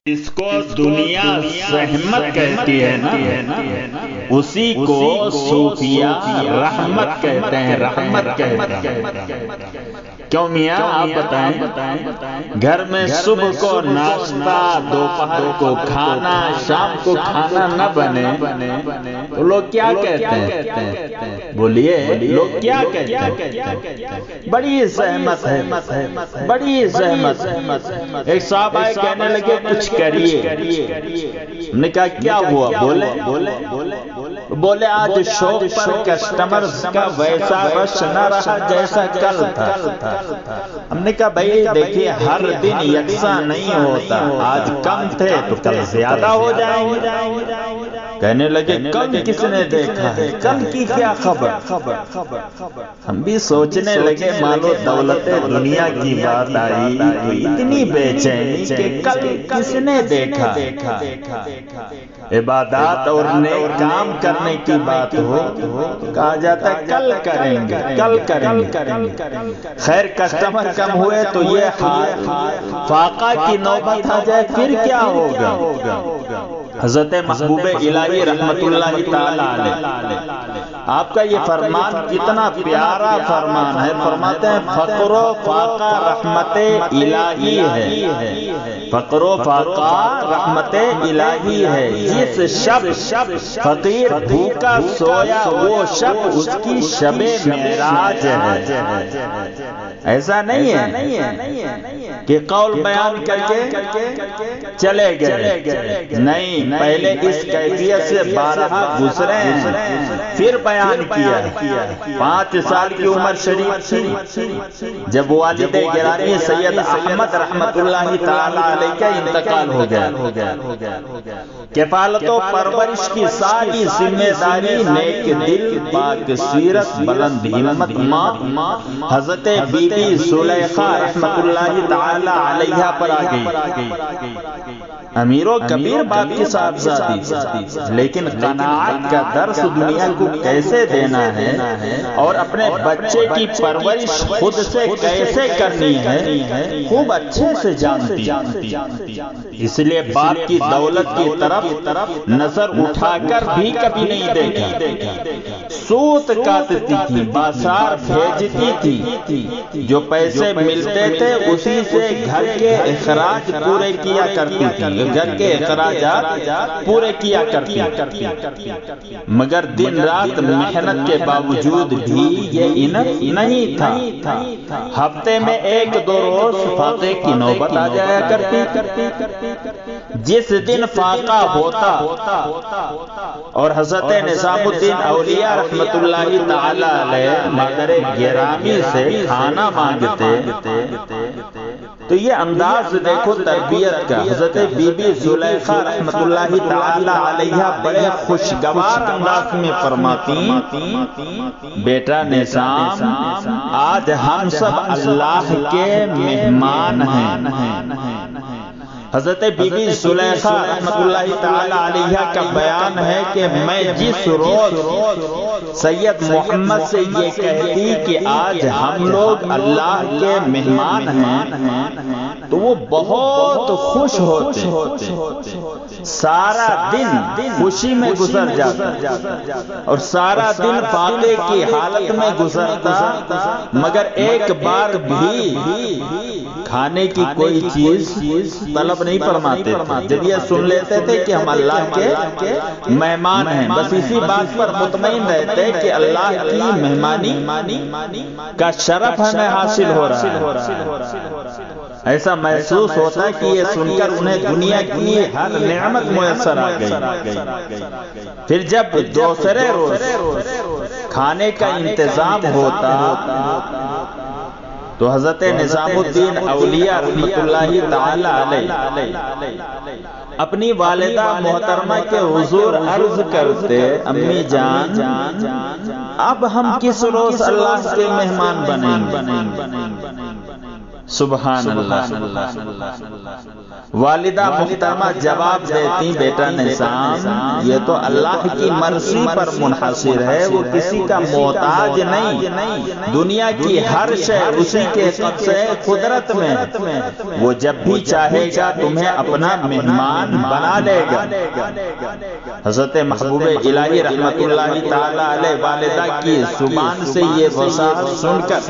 اس کو دنیا زحمت کہتی ہے نا، اسی کو صوفیہ رحمت کہتے ہیں، رحمت کہتے ہیں۔ کیوں میاں آپ بتائیں، گھر میں صبح کو ناشتہ، دوپہر کو کھانا، شام کو کھانا نہ بنے تو لوگ کیا کہتے ہیں؟ بولیے لوگ کیا کہتے ہیں؟ بڑی زحمت ہے، بڑی زحمت ہے۔ ایک صاحب آئے کہنے لگے کچھ کریے، ہم نے کہا کیا ہوا؟ بولے آج شاپ پر کسٹمرز کا ویسا رش نہ رہا جیسا کل تھا۔ ہم نے کہا بھائی دیکھیے ہر دن یکساں نہیں ہوتا، آج کم تھے تو کل زیادہ ہو جائیں گے۔ کہنے لگے کل کس نے دیکھا ہے، کل کی کیا خبر؟ ہم بھی سوچنے لگے مالو دولت دنیا کی بات آئی تو اتنی بے چینی کہ کل کس نے دیکھا۔ عبادات اور نیک کام کرنے کی بات ہو کہا جاتا ہے کل کریں گے، کل کریں گے۔ خیر کسٹمر کم ہوئے تو یہ فاقہ کی نوبت آ جائے پھر کیا ہوگا؟ حضرت محبوب الہی رحمت اللہ تعالی علیہ آپ کا یہ فرمان کتنا پیارا فرمان ہے، فرماتے ہیں فقر و فاقہ رحمت الہی ہے، فقر و فاقہ رحمت الہی ہے۔ جس شب فقیر بھوکا سویا وہ شب اس کی شب معراج ہے۔ ایسا نہیں ہے کہ قول بیان کر کے چلے گئے، نہیں، پہلے اس کیفیت سے بارہا گزرے پھر بیان کیا۔ 5 سال کی عمر شریف تھی جب والد گرامی سید احمد رحمت اللہ تعالی علیہ کا انتقال ہو گیا۔ کفالت و پرورش کی ساری ذمہ داری نیک دل پاک سیرت بلند ہمت ماں حضرت بی بی زلیخا رحمت اللہ تعالی علیہ پر آ گئی۔ امیر و کبیر باپ کی صاحبزادی، لیکن قناعت کا درس دنیا کو کیسے دینا ہے اور اپنے بچے کی پرورش خود سے کیسے کرنی ہے خوب اچھے سے جانتی، اس لیے باپ کی دولت کی طرف نظر اٹھا کر بھی کبھی نہیں دیکھا۔ سوت کاٹتی تھی، بازار بھیجتی تھی، جو پیسے ملتے تھے اسی سے گھر کے اخراج پورے کیا کرتی تھی، گھر کے اخراجات پورے کیا کرتی، مگر دن رات محنت کے باوجود بھی یہ انف نہیں تھا۔ ہفتے میں 1-2 روز فاقے کی نوبت آ جایا کرتی، جس دن فاقہ ہوتا اور حضرت نظام الدین اولیاء رحمت اللہ تعالی علیہ مادر گرامی سے کھانا مانگتے تو یہ انداز دیکھو تربیت کا۔ حضرت بی بی زلیخا رحمت اللہ تعالی علیہ بڑے خوشگوار انداز میں فرماتی بیٹا نظام آج ہم سب اللہ کے مہمان ہیں۔ حضرت بی بی زلیخا رحمت اللہ تعالی علیہ کا بیان ہے کہ میں جس روز سید محمد سے یہ کہتی کہ آج ہم لوگ اللہ کے مہمان ہیں تو وہ بہت خوش ہوتے، سارا دن خوشی میں گزر جاتا اور سارا دن فاقے کی حالت میں گزرتا، مگر ایک بار بھی کھانے کی کوئی چیز طلب نہیں فرماتے تھے۔ جب یہ سن لیتے تھے کہ ہم اللہ کے مہمان ہیں بس اسی بات پر مطمئن رہتے کہ اللہ کی مہمانی کا شرف ہمیں حاصل ہو رہا ہے۔ ایسا محسوس ہوتا ہے کہ یہ سن کر انہیں دنیا کی ہر نعمت میسر آ گئی۔ پھر جب دوسرے روز کھانے کا انتظام ہوتا تو حضرت نظام الدین اولیاء رحمت اللہ تعالی علیہ اپنی والدہ محترمہ کے حضور عرض کرتے امی جان اب ہم کس روز اللہ کے مہمان بنیں گے؟ سبحان اللہ۔ والدہ محترمہ جواب دیتی بیٹا نظام یہ تو اللہ کی مرضی پر منحصر ہے، وہ کسی کا محتاج نہیں، دنیا کی ہر شے اسی کے قبضے قدرت میں، وہ جب بھی چاہے گا تمہیں اپنا مہمان بنا لے گا۔ حضرت محبوب الہی رحمت اللہ تعالی علیہ والدہ کی زبان سے یہ وضاحت سن کر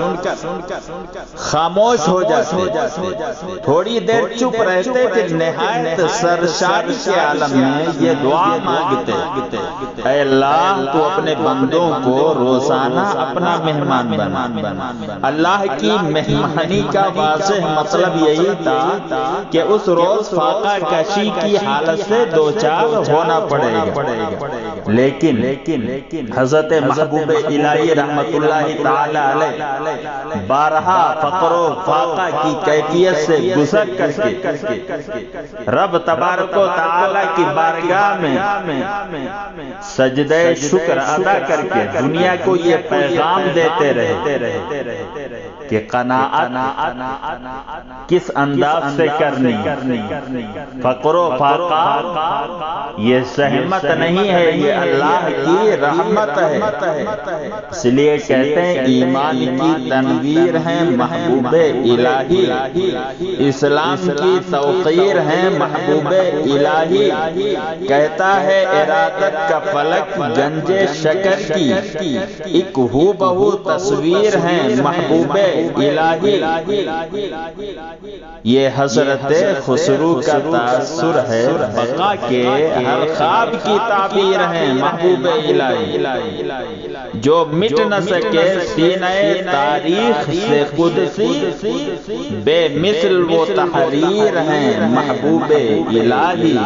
خاموش ہو جاتے، تھوڑی دیر چپ رہتے، پھر نہایت سرشاری کے عالم میں یہ دعا مانگتے، اے اللہ تو اپنے بندوں کو روزانہ اپنا مہمان بنا۔ اللہ کی مہمانی کا واضح مطلب یہی تھا کہ اس روز فاقہ کشی کی حالت سے دوچار ہونا پڑے گا، لیکن حضرت محبوب الہی رحمت اللہ تعالی علیہ بارہا فقر و فاقہ کی کیفیت سے گزر کر کے رب تبارک و تعالی کی بارگاہ میں سجدہ شکر ادا کر کے دنیا کو یہ پیغام دیتے رہے کہ قناعت کس انداز سے کرنی، فقر و فاقہ یہ زحمت نہیں ہے، یہ اللہ کی رحمت ہے۔ اس لیے کہتے ہیں ایمان کی تنویر ہے محبوب الہی، اسلام کی توقیر ہے محبوب الہی، کہتا ہے ارادت کا فلک گنج شکر کی ایک ہو بہو تصویر ہے محبوب الہی۔ یہ حضرت خسرو کا تاثر ہے، بقا کے ہر خواب کی تعبیر ہے محبوب الہی، جو مٹ نہ سکے سینہ تاریخ سے قدسی، بے مثل وہ تحریر ہیں محبوب الہی۔